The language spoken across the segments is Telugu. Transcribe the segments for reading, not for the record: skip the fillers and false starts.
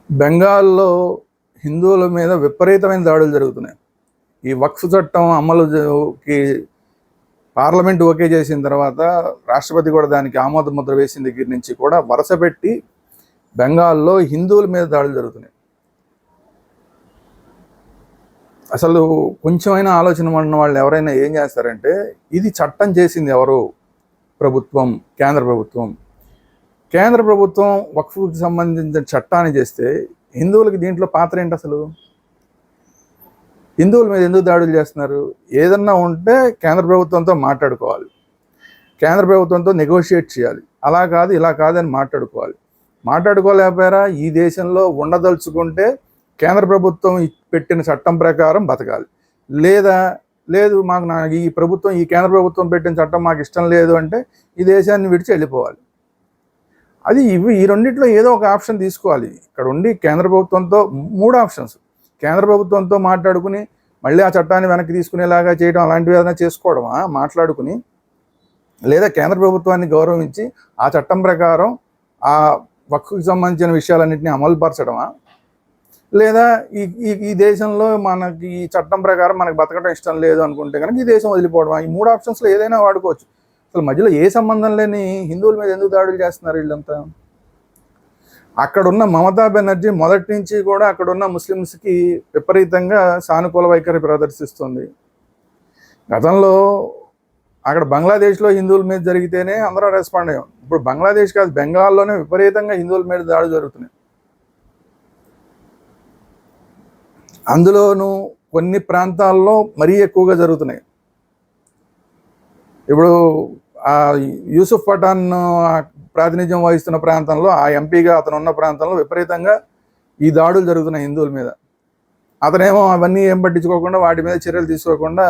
బెంగాల్లో హిందువుల మీద విపరీతమైన దాడులు జరుగుతున్నాయి. ఈ వక్ఫ్ చట్టం అమలుకి పార్లమెంట్ ఓకే చేసిన తర్వాత రాష్ట్రపతి కూడా దానికి ఆమోద ముద్ర వేసిన దగ్గర నుంచి కూడా వరుస పెట్టి బెంగాల్లో హిందువుల మీద దాడులు జరుగుతున్నాయి. అసలు కొంచెమైనా ఆలోచన ఉన్న వాళ్ళు ఎవరైనా ఏం చేస్తారంటే, ఇది చట్టం చేసింది ఎవరు? ప్రభుత్వం, కేంద్ర ప్రభుత్వం. కేంద్ర ప్రభుత్వం వక్ఫ్కి సంబంధించిన చట్టాన్ని చేస్తే హిందువులకి దీంట్లో పాత్ర ఏంటి? అసలు హిందువుల మీద ఎందుకు దాడులు చేస్తున్నారు? ఏదన్నా ఉంటే కేంద్ర ప్రభుత్వంతో మాట్లాడుకోవాలి, కేంద్ర ప్రభుత్వంతో నెగోషియేట్ చేయాలి. అలా కాదు ఇలా కాదని మాట్లాడుకోలేకపోయారా? ఈ దేశంలో ఉండదలుచుకుంటే కేంద్ర ప్రభుత్వం పెట్టిన చట్టం ప్రకారం బతకాలి. లేదు మాకు ఈ ప్రభుత్వం, ఈ కేంద్ర ప్రభుత్వం పెట్టిన చట్టం మాకు ఇష్టం లేదు అంటే ఈ దేశాన్ని విడిచి వెళ్ళిపోవాలి. అది ఈ రెండిట్లో ఏదో ఒక ఆప్షన్ తీసుకోవాలి. ఇక్కడ ఉండి కేంద్ర ప్రభుత్వంతో 3 ఆప్షన్స్. కేంద్ర ప్రభుత్వంతో మాట్లాడుకుని మళ్ళీ ఆ చట్టాన్ని వెనక్కి తీసుకునేలాగా చేయడం, అలాంటివి ఏదైనా చేసుకోవడమా మాట్లాడుకుని? లేదా కేంద్ర ప్రభుత్వాన్ని గౌరవించి ఆ చట్టం ప్రకారం ఆ వక్ఫ్కి సంబంధించిన విషయాలన్నింటినీ అమలుపరచడమా? లేదా ఈ దేశంలో మనకి ఈ చట్టం ప్రకారం మనకు బతకడం ఇష్టం లేదు అనుకుంటే కనుక ఈ దేశం వదిలిపోవడమా? ఈ 3 ఆప్షన్స్లో ఏదైనా వాడుకోవచ్చు. అసలు మధ్యలో ఏ సంబంధం లేని హిందువుల మీద ఎందుకు దాడులు చేస్తున్నారు వీళ్ళంతా? అక్కడున్న మమతా బెనర్జీ మొదటి నుంచి కూడా అక్కడున్న ముస్లిమ్స్కి విపరీతంగా సానుకూల వైఖరి ప్రదర్శిస్తుంది. గతంలో అక్కడ బంగ్లాదేశ్లో హిందువుల మీద జరిగితేనే అందరూ రెస్పాండ్ అయ్యాం. ఇప్పుడు బంగ్లాదేశ్ కాదు, బెంగాల్లోనే విపరీతంగా హిందువుల మీద దాడులు జరుగుతున్నాయి. అందులోనూ కొన్ని ప్రాంతాల్లో మరీ ఎక్కువగా జరుగుతున్నాయి. ఇప్పుడు యూసుఫ్ పఠాన్ ప్రాతినిధ్యం వహిస్తున్న ప్రాంతంలో, ఆ ఎంపీగా అతను ఉన్న ప్రాంతంలో విపరీతంగా ఈ దాడులు జరుగుతున్నాయి హిందువుల మీద. అతనేమో అవన్నీ ఏం పట్టించుకోకుండా, వాటి మీద చర్యలు తీసుకోకుండా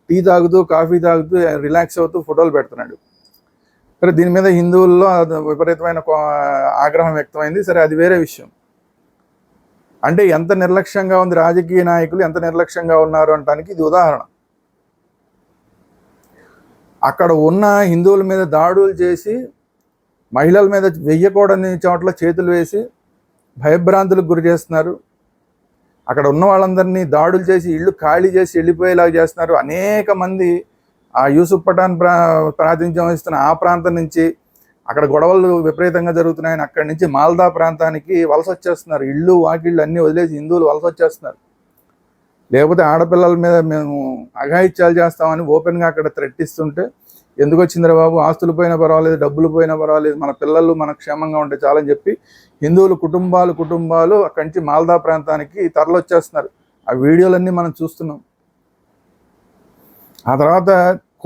టీ తాగుతూ, కాఫీ తాగుతూ, రిలాక్స్ అవుతూ ఫోటోలు పెడుతున్నాడు. సరే, దీని మీద హిందువుల్లో విపరీతమైన ఆగ్రహం వ్యక్తమైంది. సరే, అది వేరే విషయం. అంటే ఎంత నిర్లక్ష్యంగా ఉంది, రాజకీయ నాయకులు ఎంత నిర్లక్ష్యంగా ఉన్నారు అనడానికి ఇది ఉదాహరణ. అక్కడ ఉన్న హిందువుల మీద దాడులు చేసి, మహిళల మీద వెయ్యకూడని చోట్ల చేతులు వేసి భయభ్రాంతులకు గురి చేస్తున్నారు. అక్కడ ఉన్న వాళ్ళందరినీ దాడులు చేసి ఇళ్ళు ఖాళీ చేసి వెళ్ళిపోయేలాగా చేస్తున్నారు. అనేక మంది ఆ యూసుఫ్ పఠాన్ ప్రాతినిధ్యం వహిస్తున్న ఆ ప్రాంతం నుంచి, అక్కడ గొడవలు విపరీతంగా జరుగుతున్నాయని అక్కడి నుంచి మాల్దా ప్రాంతానికి వలస వచ్చేస్తున్నారు. ఇళ్ళు వాకిళ్ళు అన్నీ వదిలేసి హిందువులు వలస వచ్చేస్తున్నారు. లేకపోతే ఆడపిల్లల మీద మేము అఘాయిత్యాలు చేస్తామని ఓపెన్గా అక్కడ థ్రెట్ ఇస్తుంటే, ఎందుకు వచ్చిందిరా బాబు, ఆస్తులు పోయినా పర్వాలేదు, డబ్బులు పోయినా పర్వాలేదు, మన పిల్లలు మన క్షేమంగా ఉంటే చాలని చెప్పి హిందువులు కుటుంబాలు అక్కడి నుంచి మాల్దా ప్రాంతానికి తరలొచ్చేస్తున్నారు. ఆ వీడియోలన్నీ మనం చూస్తున్నాం. ఆ తర్వాత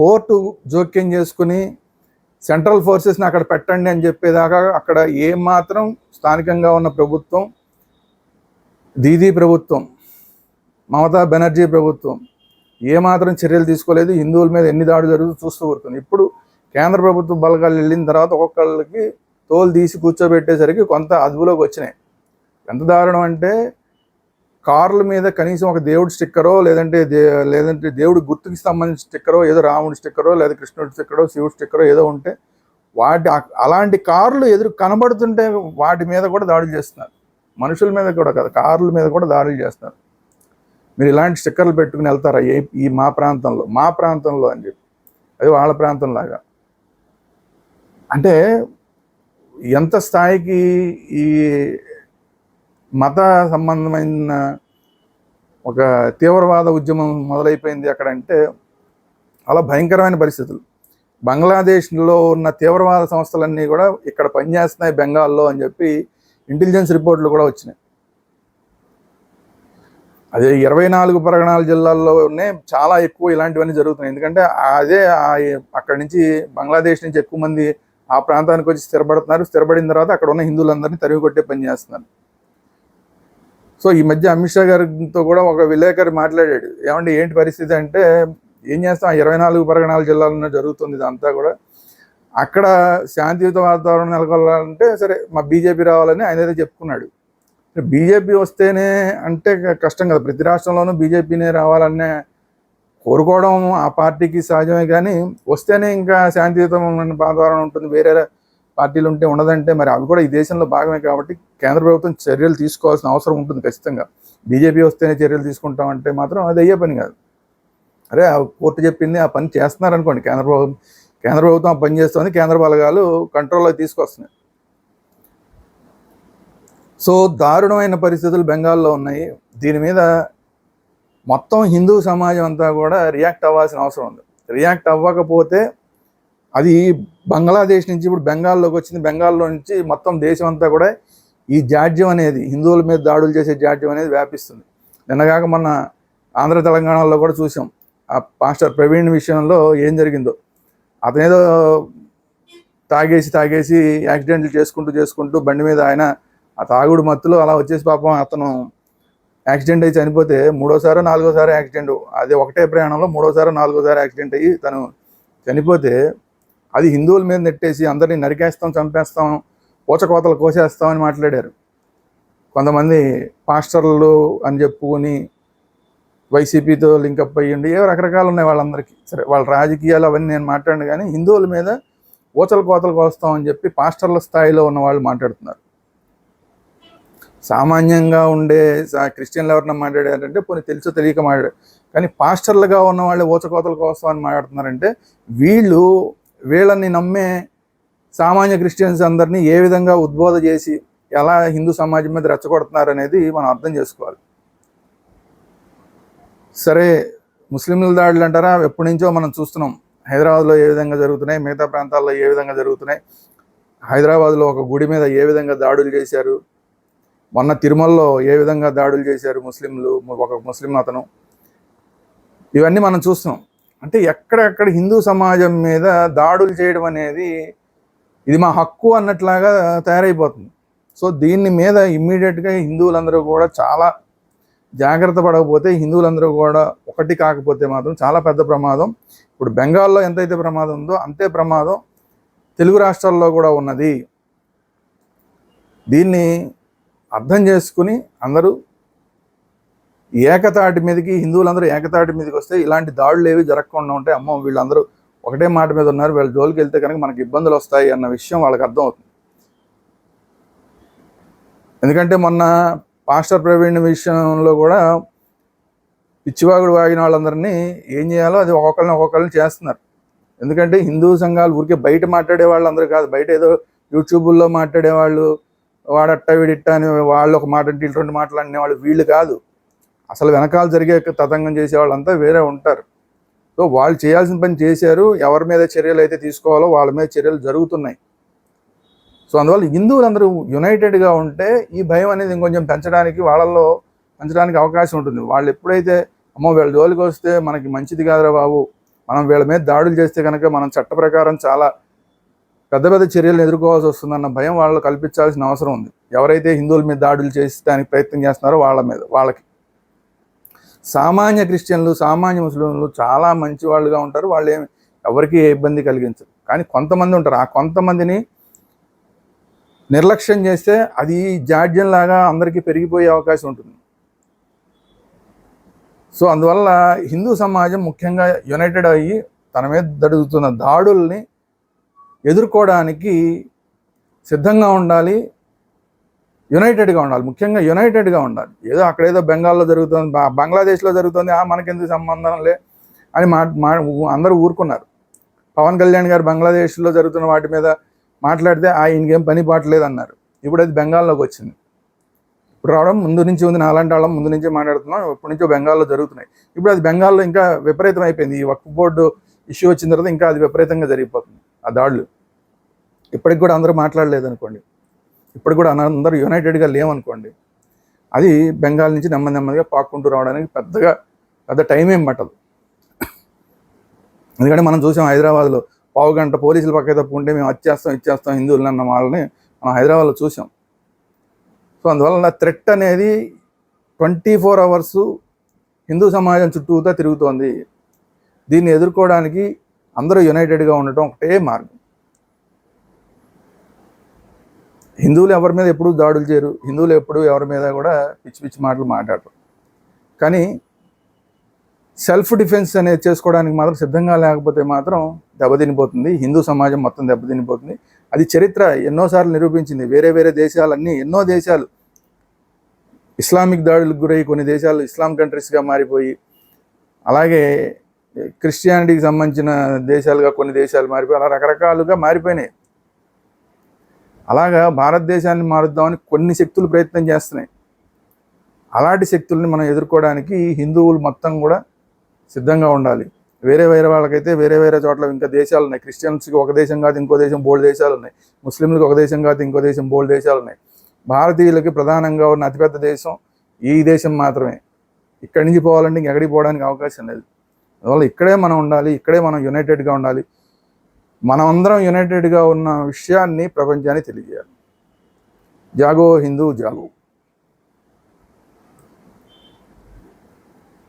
కోర్టు జోక్యం చేసుకుని సెంట్రల్ ఫోర్సెస్ని అక్కడ పెట్టండి అని చెప్పేదాకా అక్కడ ఏమాత్రం స్థానికంగా ఉన్న ప్రభుత్వం, దీదీ ప్రభుత్వం, మమతా బెనర్జీ ప్రభుత్వం ఏమాత్రం చర్యలు తీసుకోలేదు. హిందువుల మీద ఎన్ని దాడులు జరుగుతూ చూస్తూ ఊరుతుంది. ఇప్పుడు కేంద్ర ప్రభుత్వ బలగాలు వెళ్ళిన తర్వాత ఒక్కొక్కళ్ళకి తోలు తీసి కూర్చోబెట్టేసరికి కొంత అదుపులోకి వచ్చినాయి. ఎంత దారుణం అంటే, కార్ల మీద కనీసం ఒక దేవుడి స్టిక్కరో లేదంటే దేవుడి గుర్తుకి సంబంధించిన స్టిక్కరో, ఏదో రాముడి స్టిక్కరో లేదా కృష్ణుడి స్టిక్కరో శివుడి స్టిక్కరో ఏదో ఉంటే అలాంటి కార్లు ఎదురు కనబడుతుంటే వాటి మీద కూడా దాడులు చేస్తున్నారు. మనుషుల మీద కూడా కాదు, కార్ల మీద కూడా దాడులు చేస్తున్నారు. మీరు ఇలాంటి స్టిక్కర్లు పెట్టుకుని వెళ్తారా ఈ మా ప్రాంతంలో అని చెప్పి, అది వాళ్ళ ప్రాంతంలాగా. అంటే ఎంత స్థాయికి ఈ మత సంబంధమైన ఒక తీవ్రవాద ఉద్యమం మొదలైపోయింది అక్కడ అంటే, అలా భయంకరమైన పరిస్థితులు. బంగ్లాదేశ్లో ఉన్న తీవ్రవాద సంస్థలన్నీ కూడా ఇక్కడ పనిచేస్తున్నాయి బెంగాల్లో అని చెప్పి ఇంటెలిజెన్స్ రిపోర్ట్లు కూడా వచ్చినాయి. అదే 24 పరగణాల జిల్లాల్లోనే చాలా ఎక్కువ ఇలాంటివన్నీ జరుగుతున్నాయి. ఎందుకంటే అక్కడి నుంచి బంగ్లాదేశ్ నుంచి ఎక్కువ మంది ఆ ప్రాంతానికి వచ్చి స్థిరపడుతున్నారు. స్థిరపడిన తర్వాత అక్కడ ఉన్న హిందువులందరినీ తరిమి కొట్టే పని చేస్తున్నారు. సో ఈ మధ్య అమిత్ షా గారితో కూడా ఒక విలేకరి మాట్లాడాడు. ఏమంటే ఏంటి పరిస్థితి అంటే, ఏం చేస్తాం, 24 పరగణాల జిల్లాల్లో జరుగుతుంది ఇదంతా కూడా. అక్కడ శాంతియుత వాతావరణం నెలకొల్పాలంటే సరే మా బీజేపీ రావాలని ఆయన ఏదో చెప్పుకున్నాడు. బీజేపీ వస్తేనే అంటే కష్టం కదా, ప్రతి రాష్ట్రంలోనూ బీజేపీనే రావాలనే కోరుకోవడం ఆ పార్టీకి సహజమే. కానీ వస్తేనే ఇంకా శాంతియుతమైన వాతావరణం ఉంటుంది, వేరే పార్టీలు ఉంటే ఉండదంటే మరి అవి కూడా ఈ దేశంలో భాగమే కాబట్టి కేంద్ర ప్రభుత్వం చర్యలు తీసుకోవాల్సిన అవసరం ఉంటుంది ఖచ్చితంగా. బీజేపీ వస్తేనే చర్యలు తీసుకుంటామంటే మాత్రం అది అయ్యే పని కాదు. అరే ఆ కోర్టు చెప్పింది ఆ పని చేస్తున్నారనుకోండి, కేంద్ర ప్రభుత్వం ఆ పని చేస్తుంది, కేంద్ర బలగాలు కంట్రోల్లోకి తీసుకొస్తున్నాయి. సో దారుణమైన పరిస్థితులు బెంగాల్లో ఉన్నాయి. దీని మీద మొత్తం హిందూ సమాజం అంతా కూడా రియాక్ట్ అవ్వాల్సిన అవసరం ఉంది. రియాక్ట్ అవ్వకపోతే అది బంగ్లాదేశ్ నుంచి ఇప్పుడు బెంగాల్లోకి వచ్చింది, బెంగాల్లో నుంచి మొత్తం దేశం అంతా కూడా ఈ జాడ్యం అనేది, హిందువుల మీద దాడులు చేసే జాడ్యం అనేది వ్యాపిస్తుంది. నిన్నగాక మొన్న ఆంధ్ర తెలంగాణలో కూడా చూసాం ఆ పాస్టర్ ప్రవీణ్ విషయంలో ఏం జరిగిందో. అతనేదో తాగేసి యాక్సిడెంట్లు చేసుకుంటూ బండి మీద ఆయన ఆ తాగుడు మత్తులో అలా వచ్చేసి పాపం అతను యాక్సిడెంట్ అయ్యి చనిపోతే, మూడోసారో నాలుగోసారి యాక్సిడెంట్, అది ఒకటే ప్రయాణంలో మూడోసారో నాలుగోసారి యాక్సిడెంట్ అయ్యి తను చనిపోతే అది హిందువుల మీద నెట్టేసి అందరినీ నరికేస్తాం, చంపేస్తాం, కోతలు కోసేస్తామని మాట్లాడారు కొంతమంది పాస్టర్లు అని చెప్పుకొని, వైసీపీతో లింకప్ అయ్యండి, ఏవో రకరకాలు ఉన్నాయి వాళ్ళందరికీ. సరే వాళ్ళ రాజకీయాలు అవన్నీ నేను మాట్లాడను, కానీ హిందువుల మీద కోతలు కోస్తామని చెప్పి పాస్టర్ల స్థాయిలో ఉన్న వాళ్ళు మాట్లాడుతున్నారు. సామాన్యంగా ఉండే క్రిస్టియన్లు ఎవరన్నా మాట్లాడారంటే పోనీ తెలుసో తెలియక మాట్లాడారు, కానీ పాస్టర్లుగా ఉన్న వాళ్ళు కోతలు కోస్తామని మాట్లాడుతున్నారంటే వీళ్ళని నమ్మే సామాన్య క్రిస్టియన్స్ అందరినీ ఏ విధంగా ఉద్బోధ చేసి ఎలా హిందూ సమాజం మీద రెచ్చగొడుతున్నారు అనేది మనం అర్థం చేసుకోవాలి. సరే ముస్లింల దాడులు అంటారా, ఎప్పటి నుంచో మనం చూస్తున్నాం. హైదరాబాద్లో ఏ విధంగా జరుగుతున్నాయి, మిగతా ప్రాంతాల్లో ఏ విధంగా జరుగుతున్నాయి. హైదరాబాద్లో ఒక గుడి మీద ఏ విధంగా దాడులు చేశారు, మొన్న తిరుమలలో ఏ విధంగా దాడులు చేశారు ముస్లింలు, ఒక ముస్లిం అతను, ఇవన్నీ మనం చూస్తున్నాం. అంటే ఎక్కడెక్కడ హిందూ సమాజం మీద దాడులు చేయడం అనేది ఇది మా హక్కు అన్నట్లాగా తయారైపోతుంది. సో దీని మీద ఇమ్మీడియట్గా హిందువులందరూ కూడా చాలా జాగ్రత్త పడకపోతే, హిందువులందరూ కూడా ఒకటి కాకపోతే మాత్రం చాలా పెద్ద ప్రమాదం. ఇప్పుడు బెంగాల్లో ఎంతైతే ప్రమాదం ఉందో అంతే ప్రమాదం తెలుగు రాష్ట్రాల్లో కూడా ఉన్నది. దీన్ని అర్థం చేసుకుని అందరూ ఏకతాటి మీదకి, హిందువులందరూ ఏకతాటి మీదకి వస్తే ఇలాంటి దాడులు ఏవి జరగకుండా ఉంటాయి. అమ్మో వీళ్ళందరూ ఒకటే మాట మీద ఉన్నారు, వీళ్ళ జోలికి వెళ్తే కనుక మనకి ఇబ్బందులు వస్తాయి అన్న విషయం వాళ్ళకి అర్థం అవుతుంది. ఎందుకంటే మొన్న పాస్టర్ ప్రవీణ్ విషయంలో కూడా పిచ్చివాగుడు వాగిన వాళ్ళందరినీ ఏం చేయాలో అది ఒక్కొక్కరిని చేస్తున్నారు. ఎందుకంటే హిందూ సంఘాలు ఊరికే బయట మాట్లాడే వాళ్ళు అందరూ కాదు, బయట ఏదో యూట్యూబుల్లో మాట్లాడేవాళ్ళు, వాడట్ట వీడిట్ట అని వాళ్ళు ఒక మాట అంటే ఇటువంటి మాట్లాడిన వాళ్ళు వీళ్ళు కాదు. అసలు వెనకాల జరిగే తతంగం చేసే వాళ్ళంతా వేరే ఉంటారు. సో వాళ్ళు చేయాల్సిన పని చేశారు, ఎవరి మీద చర్యలు అయితే తీసుకోవాలో వాళ్ళ మీద చర్యలు జరుగుతున్నాయి. సో అందువల్ల హిందువులందరూ యునైటెడ్గా ఉంటే ఈ భయం అనేది ఇంకొంచెం వాళ్ళల్లో పెంచడానికి అవకాశం ఉంటుంది. వాళ్ళు ఎప్పుడైతే అమ్మో వీళ్ళ జోలికి వస్తే మనకి మంచిది కాదురా బాబు, మనం వీళ్ళ మీద దాడులు చేస్తే కనుక మనం చట్ట ప్రకారం చాలా పెద్ద చర్యలను ఎదుర్కోవాల్సి వస్తుందన్న భయం వాళ్ళు కల్పించాల్సిన అవసరం ఉంది. ఎవరైతే హిందువుల మీద దాడులు చేసేదానికి ప్రయత్నం చేస్తున్నారో వాళ్ళకి సామాన్య క్రిస్టియన్లు, సామాన్య ముస్లింలు చాలా మంచి వాళ్ళుగా ఉంటారు, వాళ్ళు ఎవరికి ఏ ఇబ్బంది కలిగించరు. కానీ కొంతమంది ఉంటారు, ఆ కొంతమందిని నిర్లక్ష్యం చేస్తే అది జాడ్యంలాగా అందరికీ పెరిగిపోయే అవకాశం ఉంటుంది. సో అందువల్ల హిందూ సమాజం ముఖ్యంగా యునైటెడ్ అయ్యి తన మీద జరుగుతున్న దాడుల్ని ఎదుర్కోవడానికి సిద్ధంగా ఉండాలి, యునైటెడ్గా ఉండాలి. ముఖ్యంగా యునైటెడ్గా ఉండాలి. ఏదో అక్కడేదో బెంగాల్లో జరుగుతుంది, బంగ్లాదేశ్లో జరుగుతుంది, మనకెందుకు సంబంధం లే అని అందరూ ఊరుకున్నారు. పవన్ కళ్యాణ్ గారు బంగ్లాదేశ్లో జరుగుతున్న వాటి మీద మాట్లాడితే ఆయనకేం పని పాటలేదు అన్నారు. ఇప్పుడు అది బెంగాల్లోకి వచ్చింది. ఇప్పుడు రావడం ముందు నుంచి ఉంది, నాలాంటి వాళ్ళం ముందు నుంచే మాట్లాడుతున్నాం, ఇప్పటి నుంచో బెంగాల్లో జరుగుతున్నాయి. ఇప్పుడు అది బెంగాల్లో ఇంకా విపరీతం అయిపోయింది. ఈ వక్ఫ్ బోర్డు ఇష్యూ వచ్చిన తర్వాత ఇంకా అది విపరీతంగా జరిగిపోతుంది ఆ దాడులు. ఇప్పటికి కూడా అందరూ మాట్లాడలేదు అనుకోండి, ఇప్పటికి కూడా అందరూ యునైటెడ్గా లేవనుకోండి, అది బెంగాల్ నుంచి నెమ్మదిగా పాక్కుంటూ రావడానికి పెద్ద టైం ఏం పట్టదు. ఎందుకంటే మనం చూసాం హైదరాబాద్లో పావు గంట పోలీసులు పక్క తప్పుకుంటే మేము ఇచ్చేస్తాం హిందువులు అన్న వాళ్ళని మనం హైదరాబాద్లో చూసాం. సో అందువల్ల థ్రెట్ అనేది 24 hours హిందూ సమాజం చుట్టూతా తిరుగుతోంది. దీన్ని ఎదుర్కోవడానికి అందరూ యునైటెడ్గా ఉండటం ఒకటే మార్గం. హిందువులు ఎవరి మీద ఎప్పుడూ దాడులు చేయరు, హిందువులు ఎప్పుడు ఎవరి మీద కూడా పిచ్చి మాటలు మాట్లాడరు. కానీ సెల్ఫ్ డిఫెన్స్ అనేది చేసుకోవడానికి మాత్రం సిద్ధంగా లేకపోతే మాత్రం దెబ్బతినిపోతుంది, హిందూ సమాజం మొత్తం దెబ్బతినిపోతుంది. అది చరిత్ర ఎన్నోసార్లు నిరూపించింది. వేరే వేరే దేశాలన్నీ, ఎన్నో దేశాలు ఇస్లామిక్ దాడులకు గురై కొన్ని దేశాలు ఇస్లాం కంట్రీస్గా మారిపోయి, అలాగే క్రిస్టియానిటీకి సంబంధించిన దేశాలుగా కొన్ని దేశాలు మారిపోయి, అలా రకరకాలుగా మారిపోయినాయి. అలాగా భారతదేశాన్ని మారుద్దామని కొన్ని శక్తులు ప్రయత్నం చేస్తున్నాయి. అలాంటి శక్తుల్ని మనం ఎదుర్కోవడానికి హిందువులు మొత్తం కూడా సిద్ధంగా ఉండాలి. వేరే వేరే వాళ్ళకైతే వేరే వేరే చోట్ల ఇంకా దేశాలు ఉన్నాయి. క్రిస్టియన్స్కి ఒక దేశం కాదు ఇంకో దేశం బోల్డ్ దేశాలు ఉన్నాయి. ముస్లింలకు ఒక దేశం కాదు ఇంకో దేశం బోల్డ్ దేశాలు ఉన్నాయి. భారతీయులకి ప్రధానంగా ఉన్న అతిపెద్ద దేశం ఈ దేశం మాత్రమే. ఇక్కడి నుంచి పోవాలంటే ఇంకెక్కడికి పోవడానికి అవకాశం లేదు. అందువల్ల ఇక్కడే మనం ఉండాలి, ఇక్కడే మనం యునైటెడ్గా ఉండాలి. మనమందరం యునైటెడ్గా ఉన్న విషయాన్ని ప్రపంచానికి తెలియజేయాలి. జాగో హిందూ జాగో.